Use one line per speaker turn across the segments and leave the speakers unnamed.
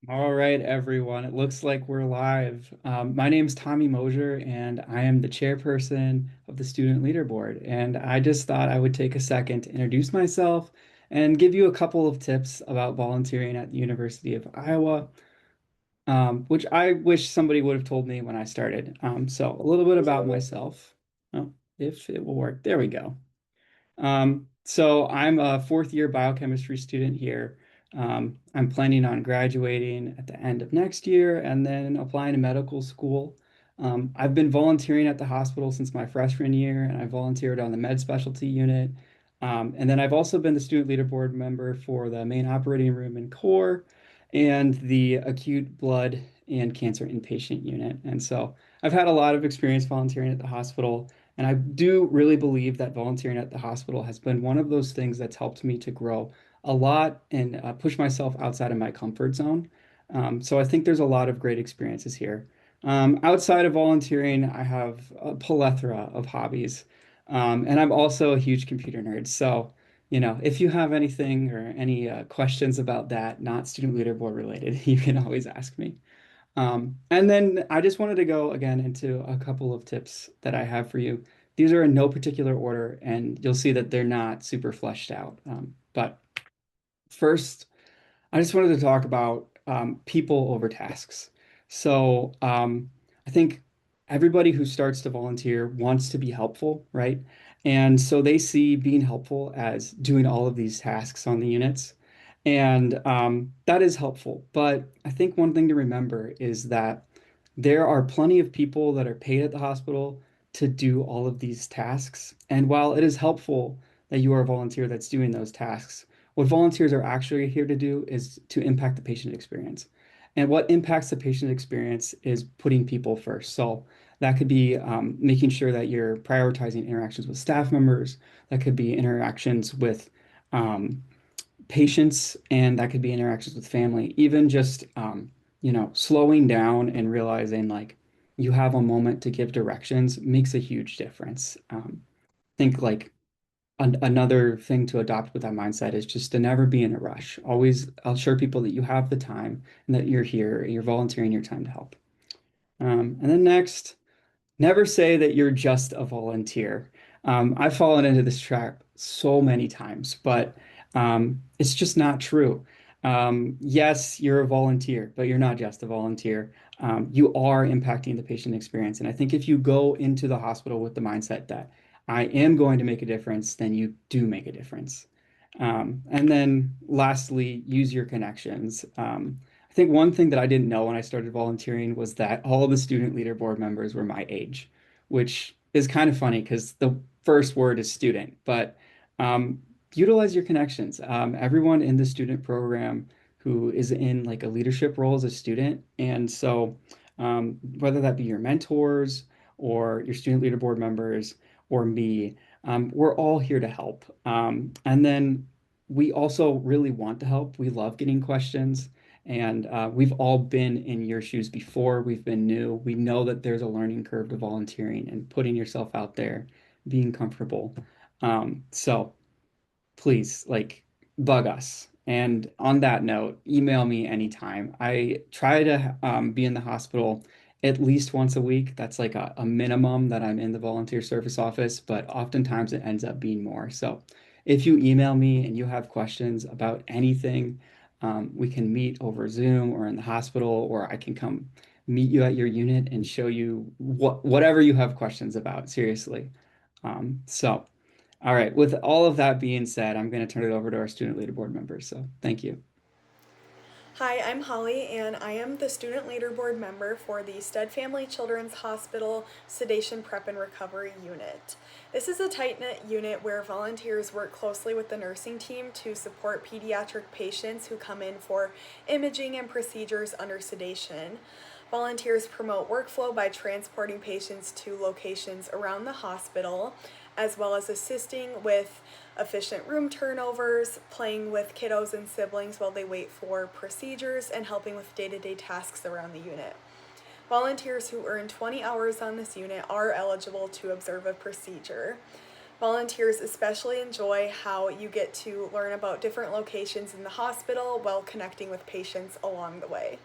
All right, everyone. It looks like we're live. My name's Tommy Mosier, and I am the chairperson of the Student Leader Board. And I just thought I would take a second to introduce myself and give you a couple of tips about volunteering at the University of Iowa, which I wish somebody would have told me when I started. So a little bit about myself. Oh, if it will work. There we go. So I'm a fourth year biochemistry student here. I'm planning on graduating at the end of next year and then applying to medical school. I've been volunteering at the hospital since my freshman year, and I volunteered on the med specialty unit. And then I've also been the student leader board member for the main operating room and core and the acute blood and cancer inpatient unit. And so I've had a lot of experience volunteering at the hospital. And I do really believe that volunteering at the hospital has been one of those things that's helped me to grow a lot and push myself outside of my comfort zone. So I think there's a lot of great experiences here. Outside of volunteering, I have a plethora of hobbies. And I'm also a huge computer nerd. So, if you have anything or any questions about that, not student leader board related, you can always ask me. And then I just wanted to go again into a couple of tips that I have for you. These are in no particular order, and you'll see that they're not super fleshed out. But first, I just wanted to talk about people over tasks. So I think everybody who starts to volunteer wants to be helpful, right? And so they see being helpful as doing all of these tasks on the units. And that is helpful. But I think one thing to remember is that there are plenty of people that are paid at the hospital to do all of these tasks. And while it is helpful that you are a volunteer that's doing those tasks, what volunteers are actually here to do is to impact the patient experience. And what impacts the patient experience is putting people first. So that could be making sure that you're prioritizing interactions with staff members. That could be interactions with um, patients, and that could be interactions with family. Even just slowing down and realizing like you have a moment to give directions makes a huge difference. Think like another thing to adopt with that mindset is just to never be in a rush. Always assure people that you have the time and that you're here, you're volunteering your time to help. And then next, never say that you're just a volunteer. I've fallen into this trap so many times, but it's just not true. Yes, you're a volunteer, but you're not just a volunteer. You are impacting the patient experience. And I think if you go into the hospital with the mindset that I am going to make a difference, then you do make a difference. And then lastly, use your connections. I think one thing that I didn't know when I started volunteering was that all of the student leader board members were my age, which is kind of funny because the first word is student, but um, utilize your connections. Everyone in the student program who is in like a leadership role as a student. And so whether that be your mentors or your student leader board members or me, we're all here to help. And then we also really want to help. We love getting questions. And we've all been in your shoes before. We've been new. We know that there's a learning curve to volunteering and putting yourself out there, being comfortable. So please, like, bug us. And on that note, email me anytime. I try to be in the hospital at least once a week. That's like a minimum that I'm in the volunteer service office, but oftentimes it ends up being more. So if you email me and you have questions about anything, we can meet over Zoom or in the hospital, or I can come meet you at your unit and show you whatever you have questions about, seriously. So. All right. With all of that being said, I'm going to turn it over to our student leader board members. So thank you.
Hi, I'm Holly, and I am the Student Leader Board member for the Stead Family Children's Hospital Sedation Prep and Recovery Unit. This is a tight knit unit where volunteers work closely with the nursing team to support pediatric patients who come in for imaging and procedures under sedation. Volunteers promote workflow by transporting patients to locations around the hospital, as well as assisting with efficient room turnovers, playing with kiddos and siblings while they wait for procedures, and helping with day to day tasks around the unit. Volunteers who earn 20 hours on this unit are eligible to observe a procedure. Volunteers especially enjoy how you get to learn about different locations in the hospital while connecting with patients along the way.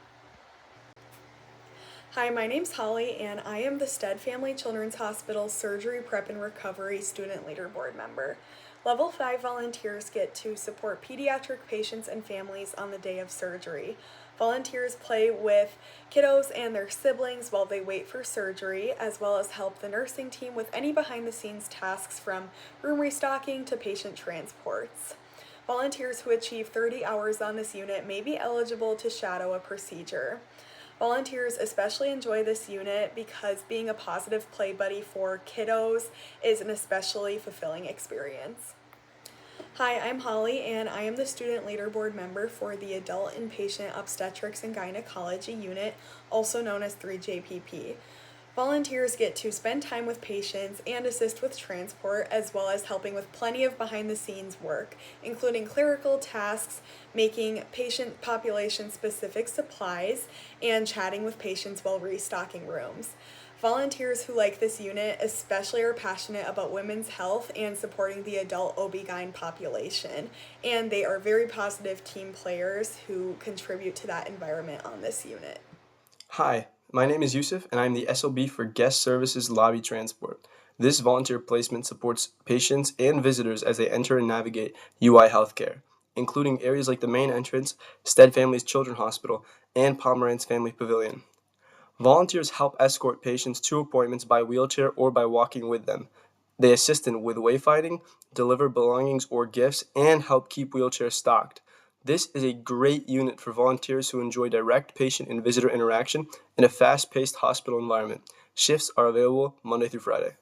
Hi, my name's Holly, and I am the Stead Family Children's Hospital Surgery Prep and Recovery Student Leader Board member. Level 5 volunteers get to support pediatric patients and families on the day of surgery. Volunteers play with kiddos and their siblings while they wait for surgery, as well as help the nursing team with any behind the scenes tasks from room restocking to patient transports. Volunteers who achieve 30 hours on this unit may be eligible to shadow a procedure. Volunteers especially enjoy this unit because being a positive play buddy for kiddos is an especially fulfilling experience. Hi, I'm Holly, and I am the Student Leader Board member for the Adult Inpatient Obstetrics and Gynecology Unit, also known as 3JPP. Volunteers get to spend time with patients and assist with transport, as well as helping with plenty of behind the scenes work, including clerical tasks, making patient population specific supplies, and chatting with patients while restocking rooms. Volunteers who like this unit especially are passionate about women's health and supporting the adult OB-GYN population, and they are very positive team players who contribute to that environment on this unit.
Hi, my name is Yusuf, and I'm the SLB for Guest Services Lobby Transport. This volunteer placement supports patients and visitors as they enter and navigate UI Healthcare, including areas like the main entrance, Stead Family's Children's Hospital, and Pomerantz Family Pavilion. Volunteers help escort patients to appointments by wheelchair or by walking with them. They assist in with wayfinding, deliver belongings or gifts, and help keep wheelchairs stocked. This is a great unit for volunteers who enjoy direct patient and visitor interaction in a fast-paced hospital environment. Shifts are available Monday through Friday.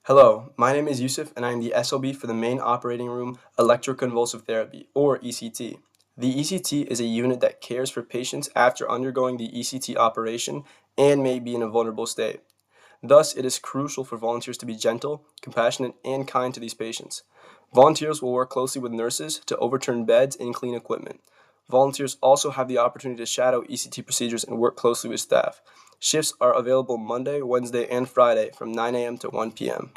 Hello, my name is Yusuf, and I am the SLB for the Main Operating Room Electroconvulsive Therapy, or ECT. The ECT is a unit that cares for patients after undergoing the ECT operation and may be in a vulnerable state. Thus, it is crucial for volunteers to be gentle, compassionate, and kind to these patients. Volunteers will work closely with nurses to overturn beds and clean equipment. Volunteers also have the opportunity to shadow ECT procedures and work closely with staff. Shifts are available Monday, Wednesday, and Friday from 9 a.m. to 1 p.m.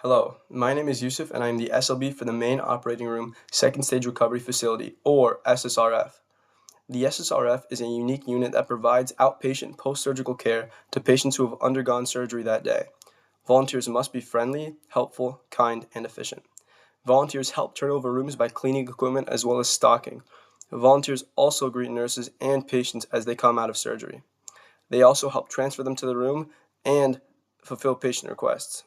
Hello, my name is Yusuf, and I am the SLB for the Main Operating Room Second Stage Recovery Facility, or SSRF. The SSRF is a unique unit that provides outpatient post-surgical care to patients who have undergone surgery that day. Volunteers must be friendly, helpful, kind, and efficient. Volunteers help turn over rooms by cleaning equipment as well as stocking. Volunteers also greet nurses and patients as they come out of surgery. They also help transfer them to the room and fulfill patient requests.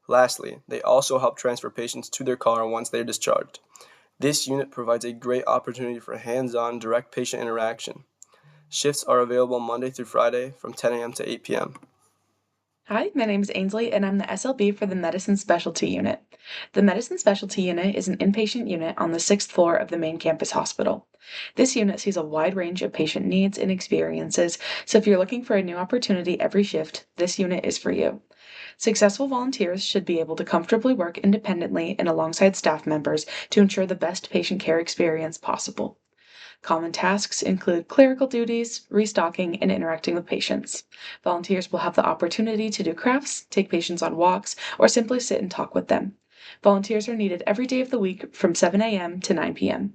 Lastly, they also help transfer patients to their car once they are discharged. This unit provides a great opportunity for hands-on direct patient interaction. Shifts are available Monday through Friday from 10 a.m. to 8 p.m.
Hi, my name is Ainsley, and I'm the SLB for the Medicine Specialty Unit. The Medicine Specialty Unit is an inpatient unit on the 6th floor of the main campus hospital. This unit sees a wide range of patient needs and experiences, so if you're looking for a new opportunity every shift, this unit is for you. Successful volunteers should be able to comfortably work independently and alongside staff members to ensure the best patient care experience possible. Common tasks include clerical duties, restocking, and interacting with patients. Volunteers will have the opportunity to do crafts, take patients on walks, or simply sit and talk with them. Volunteers are needed every day of the week from 7 a.m. to 9 p.m.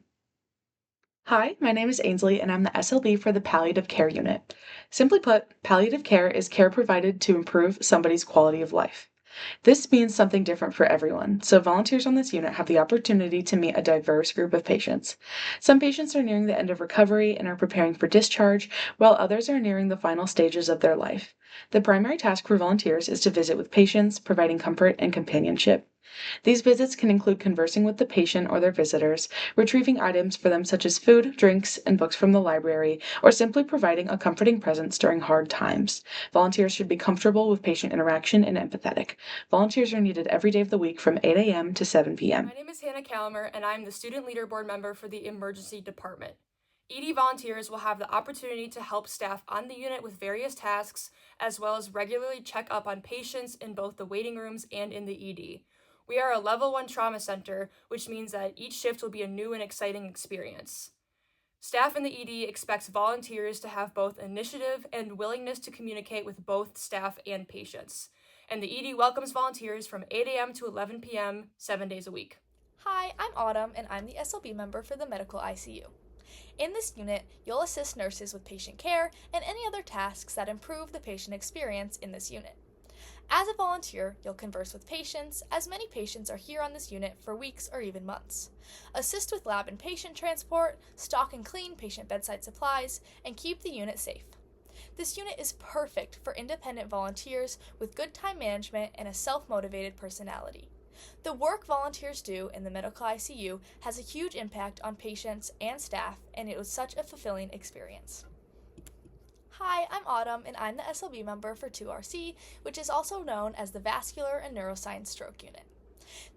Hi, my name is Ainsley, and I'm the SLB for the Palliative Care Unit. Simply put, palliative care is care provided to improve somebody's quality of life. This means something different for everyone, so volunteers on this unit have the opportunity to meet a diverse group of patients. Some patients are nearing the end of recovery and are preparing for discharge, while others are nearing the final stages of their life. The primary task for volunteers is to visit with patients, providing comfort and companionship. These visits can include conversing with the patient or their visitors, retrieving items for them such as food, drinks, and books from the library, or simply providing a comforting presence during hard times. Volunteers should be comfortable with patient interaction and empathetic. Volunteers are needed every day of the week from 8 a.m. to 7 p.m.
My name is Hannah Calamer, and I'm the Student Leader Board member for the Emergency Department. ED volunteers will have the opportunity to help staff on the unit with various tasks, as well as regularly check up on patients in both the waiting rooms and in the ED. We are a level 1 trauma center, which means that each shift will be a new and exciting experience. Staff in the ED expects volunteers to have both initiative and willingness to communicate with both staff and patients. and the ED welcomes volunteers from 8 a.m. to 11 p.m. 7 days a week.
Hi, I'm Autumn, and I'm the SLB member for the Medical ICU. In this unit, you'll assist nurses with patient care and any other tasks that improve the patient experience in this unit. As a volunteer, you'll converse with patients, as many patients are here on this unit for weeks or even months. Assist with lab and patient transport, stock and clean patient bedside supplies, and keep the unit safe. This unit is perfect for independent volunteers with good time management and a self-motivated personality. The work volunteers do in the medical ICU has a huge impact on patients and staff, and it was such a fulfilling experience. Hi, I'm Autumn, and I'm the SLB member for 2RC, which is also known as the Vascular and Neuroscience Stroke Unit.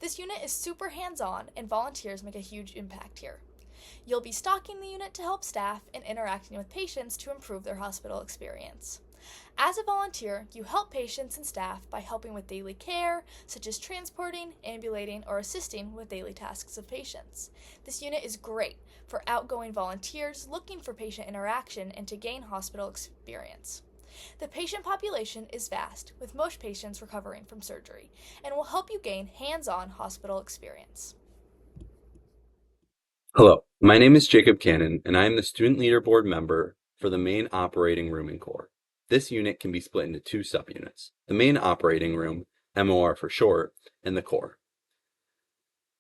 This unit is super hands-on, and volunteers make a huge impact here. You'll be stocking the unit to help staff and interacting with patients to improve their hospital experience. As a volunteer, you help patients and staff by helping with daily care, such as transporting, ambulating, or assisting with daily tasks of patients. This unit is great for outgoing volunteers looking for patient interaction and to gain hospital experience. The patient population is vast, with most patients recovering from surgery, and will help you gain hands-on hospital experience.
Hello, my name is Jacob Cannon, and I am the Student Leader Board member for the Main Operating Room and Core. This unit can be split into two subunits, the Main Operating Room, MOR for short, and the Core.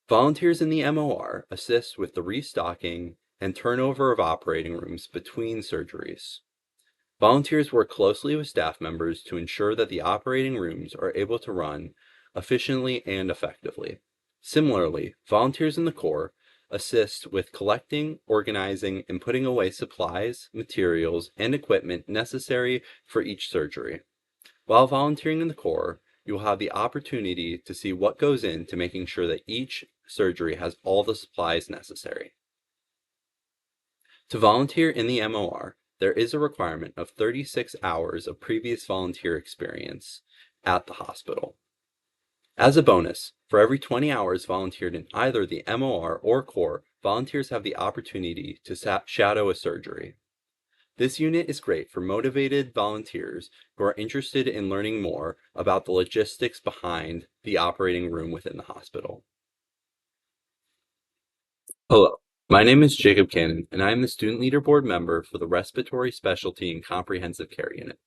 Volunteers in the MOR assist with the restocking and turnover of operating rooms between surgeries. Volunteers work closely with staff members to ensure that the operating rooms are able to run efficiently and effectively. Similarly, volunteers in the Core assist with collecting, organizing, and putting away supplies, materials, and equipment necessary for each surgery. While volunteering in the Core, you will have the opportunity to see what goes into making sure that each surgery has all the supplies necessary. To volunteer in the MOR, there is a requirement of 36 hours of previous volunteer experience at the hospital. As a bonus, for every 20 hours volunteered in either the MOR or Core, volunteers have the opportunity to shadow a surgery. This unit is great for motivated volunteers who are interested in learning more about the logistics behind the operating room within the hospital. Hello, my name is Jacob Cannon, and I am the Student Leader Board member for the Respiratory Specialty and Comprehensive Care Unit.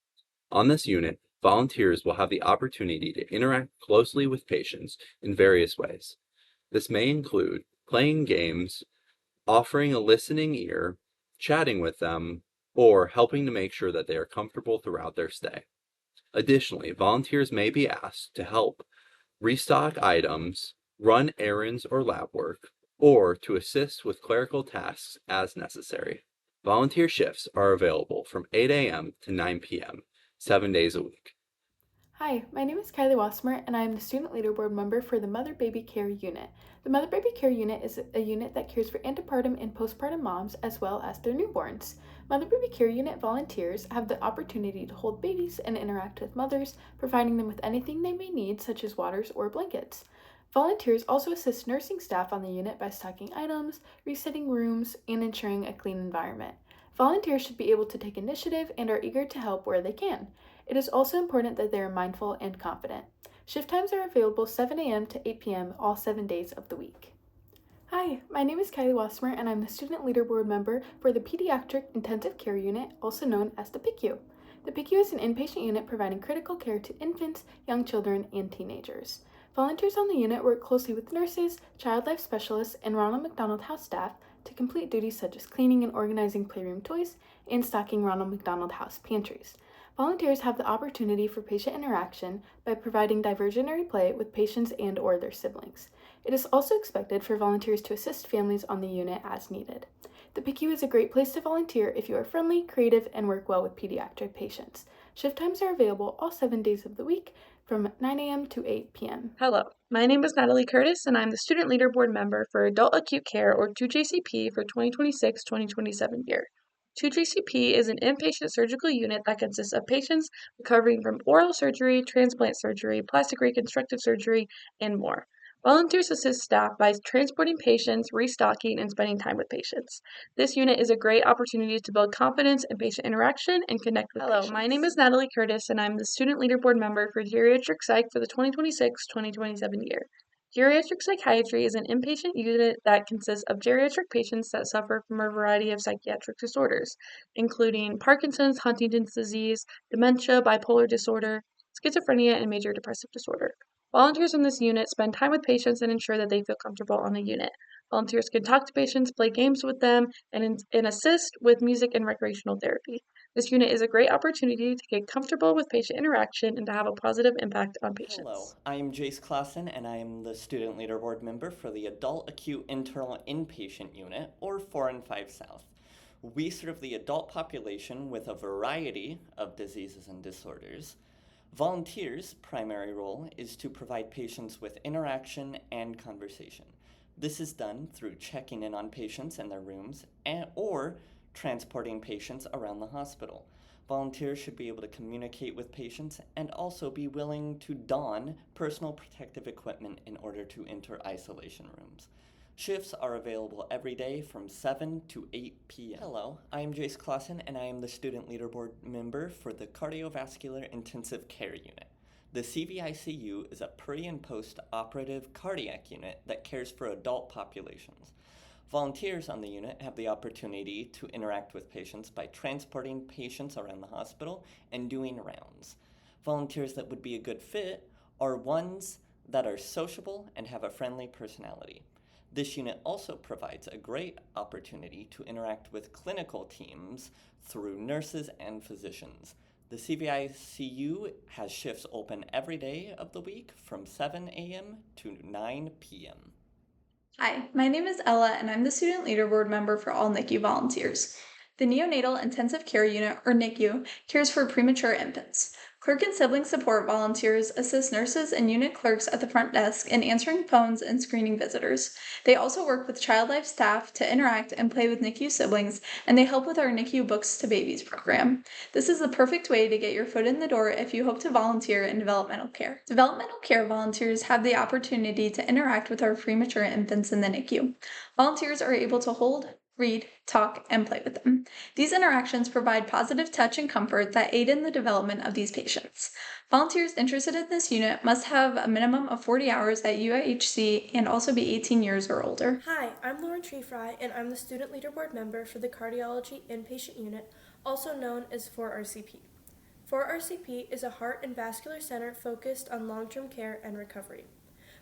On this unit, volunteers will have the opportunity to interact closely with patients in various ways. This may include playing games, offering a listening ear, chatting with them, or helping to make sure that they are comfortable throughout their stay. Additionally, volunteers may be asked to help restock items, run errands or lab work, or to assist with clerical tasks as necessary. Volunteer shifts are available from 8 a.m. to 9 p.m., 7 days a week.
Hi, my name is Kylie Wasmer, and I am the Student Leader Board member for the Mother Baby Care Unit. The Mother Baby Care Unit is a unit that cares for antepartum and postpartum moms as well as their newborns. Mother Baby Care Unit volunteers have the opportunity to hold babies and interact with mothers, providing them with anything they may need, such as waters or blankets. Volunteers also assist nursing staff on the unit by stocking items, resetting rooms, and ensuring a clean environment. Volunteers should be able to take initiative and are eager to help where they can. It is also important that they are mindful and confident. Shift times are available 7 a.m. to 8 p.m. all 7 days of the week. Hi, my name is Kylie Wasmer, and I'm the Student Leader Board member for the Pediatric Intensive Care Unit, also known as the PICU. The PICU is an inpatient unit providing critical care to infants, young children, and teenagers. Volunteers on the unit work closely with nurses, child life specialists, and Ronald McDonald House staff to complete duties such as cleaning and organizing playroom toys and stocking Ronald McDonald House pantries. Volunteers have the opportunity for patient interaction by providing diversionary play with patients and or their siblings. It is also expected for volunteers to assist families on the unit as needed. The PICU is a great place to volunteer if you are friendly, creative, and work well with pediatric patients. Shift times are available all 7 days of the week from 9 a.m. to 8 p.m.
Hello, my name is Natalie Curtis, and I'm the Student Leader Board member for Adult Acute Care, or 2JCP, for 2026-2027 year. 2JCP is an inpatient surgical unit that consists of patients recovering from oral surgery, transplant surgery, plastic reconstructive surgery, and more. Volunteers assist staff by transporting patients, restocking, and spending time with patients. This unit is a great opportunity to build confidence in patient interaction and connect with patients. My name is Natalie Curtis, and I'm the Student Leader Board member for Geriatric Psych for the 2026-2027 year. Geriatric psychiatry is an inpatient unit that consists of geriatric patients that suffer from a variety of psychiatric disorders, including Parkinson's, Huntington's disease, dementia, bipolar disorder, schizophrenia, and major depressive disorder. Volunteers in this unit spend time with patients and ensure that they feel comfortable on the unit. Volunteers can talk to patients, play games with them, and assist with music and recreational therapy. This unit is a great opportunity to get comfortable with patient interaction and to have a positive impact on patients.
Hello, I am Jace Clausen, and I am the Student Leader Board member for the Adult Acute Internal Inpatient Unit, or 4 and 5 South. We serve the adult population with a variety of diseases and disorders. Volunteers' primary role is to provide patients with interaction and conversation. This is done through checking in on patients in their rooms or transporting patients around the hospital. Volunteers should be able to communicate with patients and also be willing to don personal protective equipment in order to enter isolation rooms. Shifts are available every day from 7 to 8 p.m. Hello, I am Jace Clausen, and I am the Student Leader Board member for the Cardiovascular Intensive Care Unit. The CVICU is a pre- and post-operative cardiac unit that cares for adult populations. Volunteers on the unit have the opportunity to interact with patients by transporting patients around the hospital and doing rounds. Volunteers that would be a good fit are ones that are sociable and have a friendly personality. This unit also provides a great opportunity to interact with clinical teams through nurses and physicians. The CVICU has shifts open every day of the week from 7 a.m. to 9 p.m.
Hi, my name is Ella, and I'm the Student Leader Board member for all NICU volunteers. The Neonatal Intensive Care Unit, or NICU, cares for premature infants. Clerk and sibling support volunteers assist nurses and unit clerks at the front desk in answering phones and screening visitors. They also work with Child Life staff to interact and play with NICU siblings, and they help with our NICU Books to Babies program. This is the perfect way to get your foot in the door if you hope to volunteer in developmental care. Developmental care volunteers have the opportunity to interact with our premature infants in the NICU. Volunteers are able to hold, read, talk, and play with them. These interactions provide positive touch and comfort that aid in the development of these patients. Volunteers interested in this unit must have a minimum of 40 hours at UIHC and also be 18 years or older.
Hi, I'm Lauren Treefry, and I'm the Student Leader Board member for the Cardiology Inpatient Unit, also known as 4RCP. 4RCP is a heart and vascular center focused on long-term care and recovery.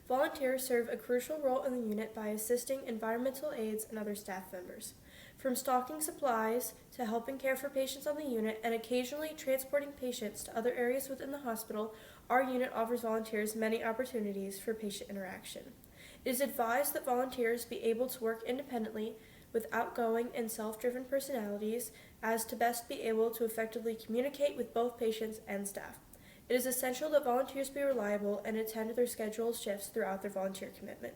Volunteers serve a crucial role in the unit by assisting environmental aides and other staff members. From stocking supplies to helping care for patients on the unit and occasionally transporting patients to other areas within the hospital, our unit offers volunteers many opportunities for patient interaction. It is advised that volunteers be able to work independently with outgoing and self-driven personalities as to best be able to effectively communicate with both patients and staff. It is essential that volunteers be reliable and attend their scheduled shifts throughout their volunteer commitment.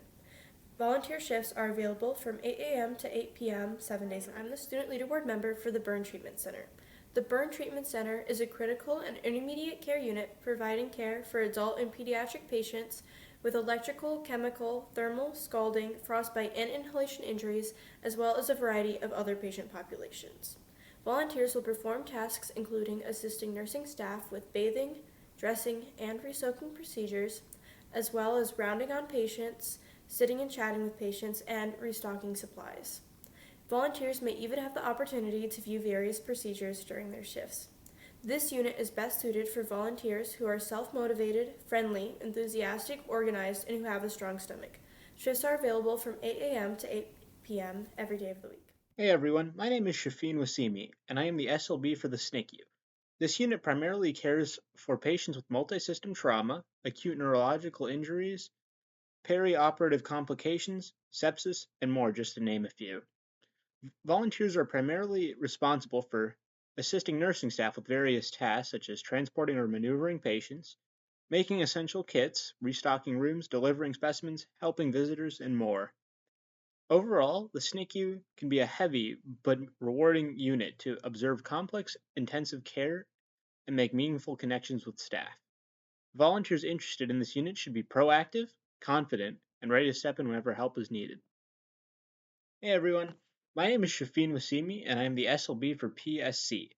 Volunteer shifts are available from 8 a.m. to 8 p.m. 7 days a week. I'm the Student Leader Board member for the Burn Treatment Center. The Burn Treatment Center is a critical and intermediate care unit providing care for adult and pediatric patients with electrical, chemical, thermal, scalding, frostbite, and inhalation injuries, as well as a variety of other patient populations. Volunteers will perform tasks including assisting nursing staff with bathing, dressing, and resoaking procedures, as well as rounding on patients, sitting and chatting with patients, and restocking supplies. Volunteers may even have the opportunity to view various procedures during their shifts. This unit is best suited for volunteers who are self-motivated, friendly, enthusiastic, organized, and who have a strong stomach. Shifts are available from 8 a.m. to 8 p.m. every day of the week.
Hey everyone, my name is Shafin Wasimi, and I am the SLB for the SNCU. This unit primarily cares for patients with multi-system trauma, acute neurological injuries, perioperative complications, sepsis, and more, just to name a few. Volunteers are primarily responsible for assisting nursing staff with various tasks such as transporting or maneuvering patients, making essential kits, restocking rooms, delivering specimens, helping visitors, and more. Overall, the SNCU can be a heavy but rewarding unit to observe complex intensive care and make meaningful connections with staff. Volunteers interested in this unit should be proactive, confident, and ready to step in whenever help is needed. Hey everyone, my name is Shafin Wasimi, and I am the SLB for PSC.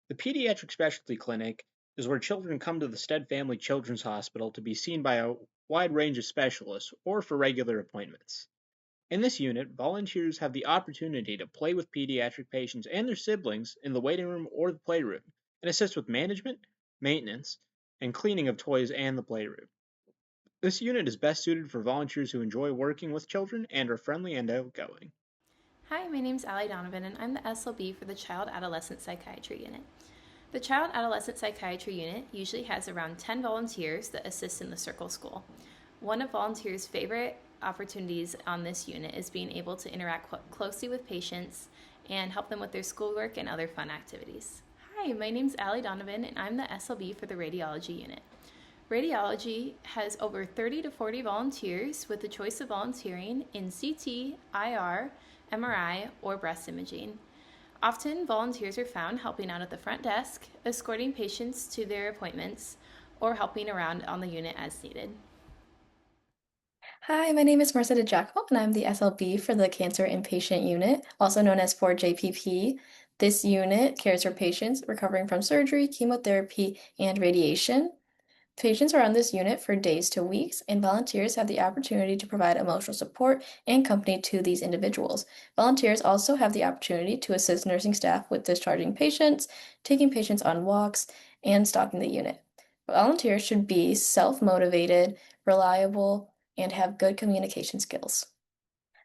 The Pediatric Specialty Clinic is where children come to the Stead Family Children's Hospital to be seen by a wide range of specialists or for regular appointments. In this unit, volunteers have the opportunity to play with pediatric patients and their siblings in the waiting room or the playroom, and assist with management, maintenance, and cleaning of toys and the playroom. This unit is best suited for volunteers who enjoy working with children and are friendly and outgoing.
Hi, my name is Allie Donovan, and I'm the SLB for the Child Adolescent Psychiatry Unit. The Child Adolescent Psychiatry Unit usually has around 10 volunteers that assist in the Circle School. One of volunteers' favorite opportunities on this unit is being able to interact closely with patients and help them with their schoolwork and other fun activities. Hi, my name is Allie Donovan, and I'm the SLB for the Radiology Unit. Radiology has over 30 to 40 volunteers with the choice of volunteering in CT, IR, MRI, or breast imaging. Often, volunteers are found helping out at the front desk, escorting patients to their appointments, or helping around on the unit as needed.
Hi, my name is Marissa DiGiacomo, and I'm the SLB for the Cancer Inpatient Unit, also known as 4JPP. This unit cares for patients recovering from surgery, chemotherapy, and radiation. Patients are on this unit for days to weeks, and volunteers have the opportunity to provide emotional support and company to these individuals. Volunteers also have the opportunity to assist nursing staff with discharging patients, taking patients on walks, and stocking the unit. Volunteers should be self-motivated, reliable, and have good communication skills.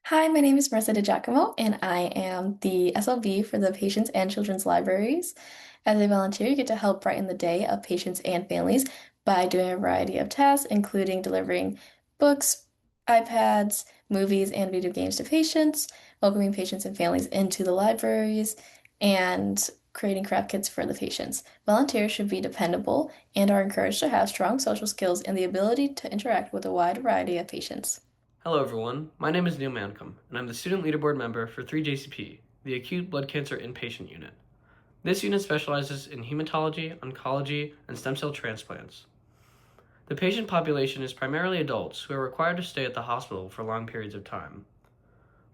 Hi, my name is Marissa DiGiacomo, and I am the SLB for the Patients and Children's Libraries. As a volunteer, you get to help brighten the day of patients and families by doing a variety of tasks, including delivering books, iPads, movies, and video games to patients, welcoming patients and families into the libraries, and creating craft kits for the patients. Volunteers should be dependable and are encouraged to have strong social skills and the ability to interact with a wide variety of patients.
Hello everyone, my name is Neil Mancom, and I'm the Student Leader Board member for 3JCP, the Acute Blood Cancer Inpatient Unit. This unit specializes in hematology, oncology, and stem cell transplants. The patient population is primarily adults who are required to stay at the hospital for long periods of time.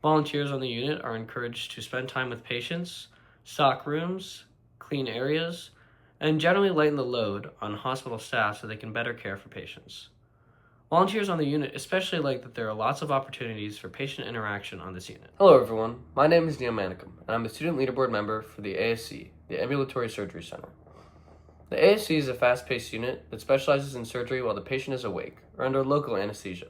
Volunteers on the unit are encouraged to spend time with patients, stock rooms, clean areas, and generally lighten the load on hospital staff so they can better care for patients. Volunteers on the unit especially like that there are lots of opportunities for patient interaction on this unit.
Hello everyone, my name is Neil Manicum, and I'm the Student Leader Board member for the ASC, the Ambulatory Surgery Center. The ASC is a fast-paced unit that specializes in surgery while the patient is awake, or under local anesthesia.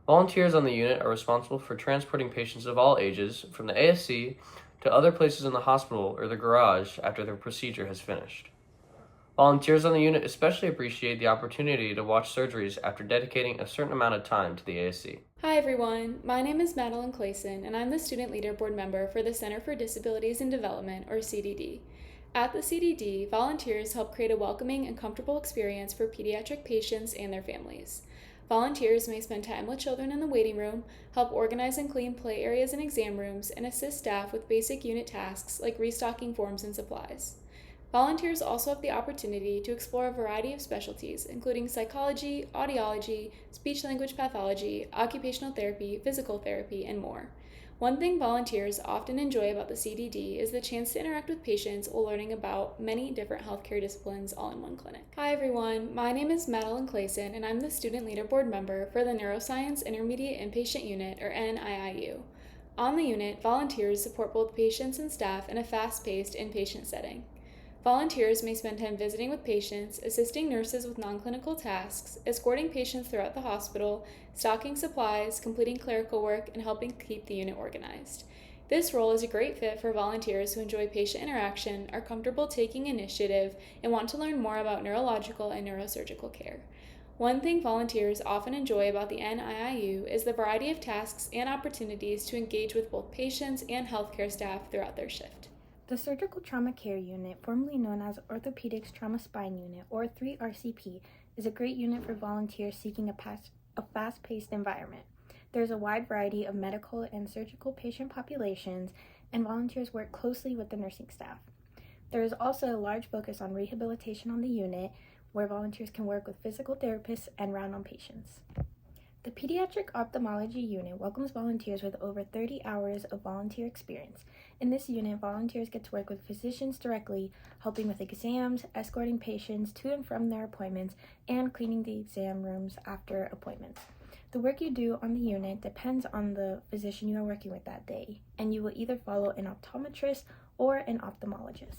Volunteers on the unit are responsible for transporting patients of all ages from the ASC to other places in the hospital or the garage after their procedure has finished. Volunteers on the unit especially appreciate the opportunity to watch surgeries after dedicating a certain amount of time to the ASC.
Hi everyone, my name is Madeline Clayson, and I'm the Student Leader Board member for the Center for Disabilities and Development, or CDD. At the CDD, volunteers help create a welcoming and comfortable experience for pediatric patients and their families. Volunteers may spend time with children in the waiting room, help organize and clean play areas and exam rooms, and assist staff with basic unit tasks like restocking forms and supplies. Volunteers also have the opportunity to explore a variety of specialties, including psychology, audiology, speech-language pathology, occupational therapy, physical therapy, and more. One thing volunteers often enjoy about the CDD is the chance to interact with patients while learning about many different healthcare disciplines all in one clinic. Hi everyone, my name is Madeline Clayson, and I'm the Student Leader Board member for the Neuroscience Intermediate Inpatient Unit, or NIIU. On the unit, volunteers support both patients and staff in a fast-paced inpatient setting. Volunteers may spend time visiting with patients, assisting nurses with non-clinical tasks, escorting patients throughout the hospital, stocking supplies, completing clerical work, and helping keep the unit organized. This role is a great fit for volunteers who enjoy patient interaction, are comfortable taking initiative, and want to learn more about neurological and neurosurgical care. One thing volunteers often enjoy about the NIIU is the variety of tasks and opportunities to engage with both patients and healthcare staff throughout their shift.
The Surgical Trauma Care Unit, formerly known as Orthopedics Trauma Spine Unit, or 3RCP, is a great unit for volunteers seeking a fast-paced environment. There's a wide variety of medical and surgical patient populations, and volunteers work closely with the nursing staff. There is also a large focus on rehabilitation on the unit, where volunteers can work with physical therapists and round on patients. The Pediatric Ophthalmology Unit welcomes volunteers with over 30 hours of volunteer experience. In this unit, volunteers get to work with physicians directly, helping with exams, escorting patients to and from their appointments, and cleaning the exam rooms after appointments. The work you do on the unit depends on the physician you are working with that day, and you will either follow an optometrist or an ophthalmologist.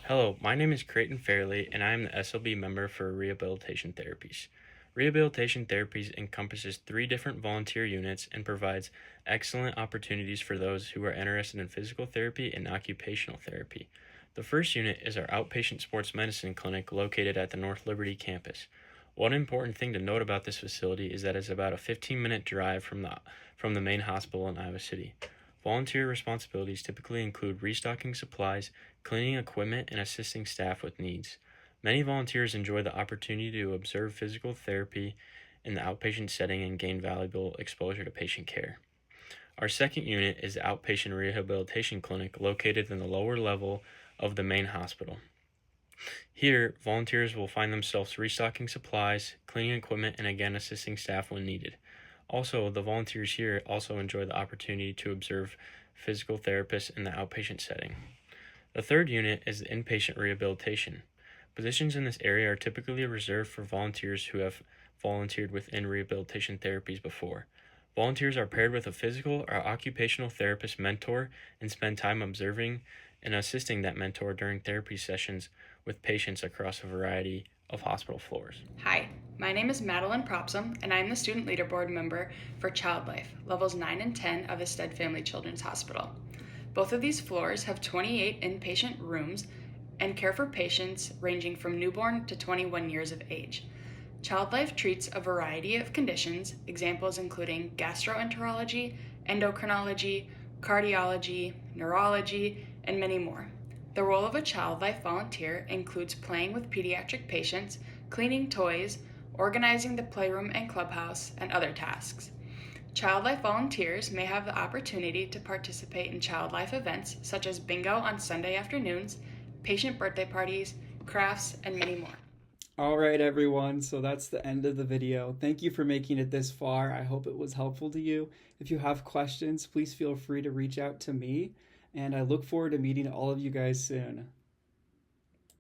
Hello, my name is Creighton Fairley, and I am the SLB member for Rehabilitation Therapies. Rehabilitation Therapies encompasses 3 different volunteer units and provides excellent opportunities for those who are interested in physical therapy and occupational therapy. The first unit is our outpatient sports medicine clinic located at the North Liberty campus. One important thing to note about this facility is that it's about a 15-minute drive from the main hospital in Iowa City. Volunteer responsibilities typically include restocking supplies, cleaning equipment, and assisting staff with needs. Many volunteers enjoy the opportunity to observe physical therapy in the outpatient setting and gain valuable exposure to patient care. Our second unit is the outpatient rehabilitation clinic located in the lower level of the main hospital. Here, volunteers will find themselves restocking supplies, cleaning equipment, and again assisting staff when needed. Also, the volunteers here also enjoy the opportunity to observe physical therapists in the outpatient setting. The third unit is the inpatient rehabilitation. Positions in this area are typically reserved for volunteers who have volunteered within rehabilitation therapies before. Volunteers are paired with a physical or occupational therapist mentor and spend time observing and assisting that mentor during therapy sessions with patients across a variety of hospital floors.
Hi, my name is Madeline Propsom, and I'm the Student Leader Board member for Child Life, levels 9 and 10 of Stead Family Children's Hospital. Both of these floors have 28 inpatient rooms and care for patients ranging from newborn to 21 years of age. Child Life treats a variety of conditions, examples including gastroenterology, endocrinology, cardiology, neurology, and many more. The role of a Child Life volunteer includes playing with pediatric patients, cleaning toys, organizing the playroom and clubhouse, and other tasks. Child Life volunteers may have the opportunity to participate in Child Life events such as bingo on Sunday afternoons, patient birthday parties, crafts, and many more.
All right, everyone. So that's the end of the video. Thank you for making it this far. I hope it was helpful to you. If you have questions, please feel free to reach out to me. And I look forward to meeting all of you guys soon.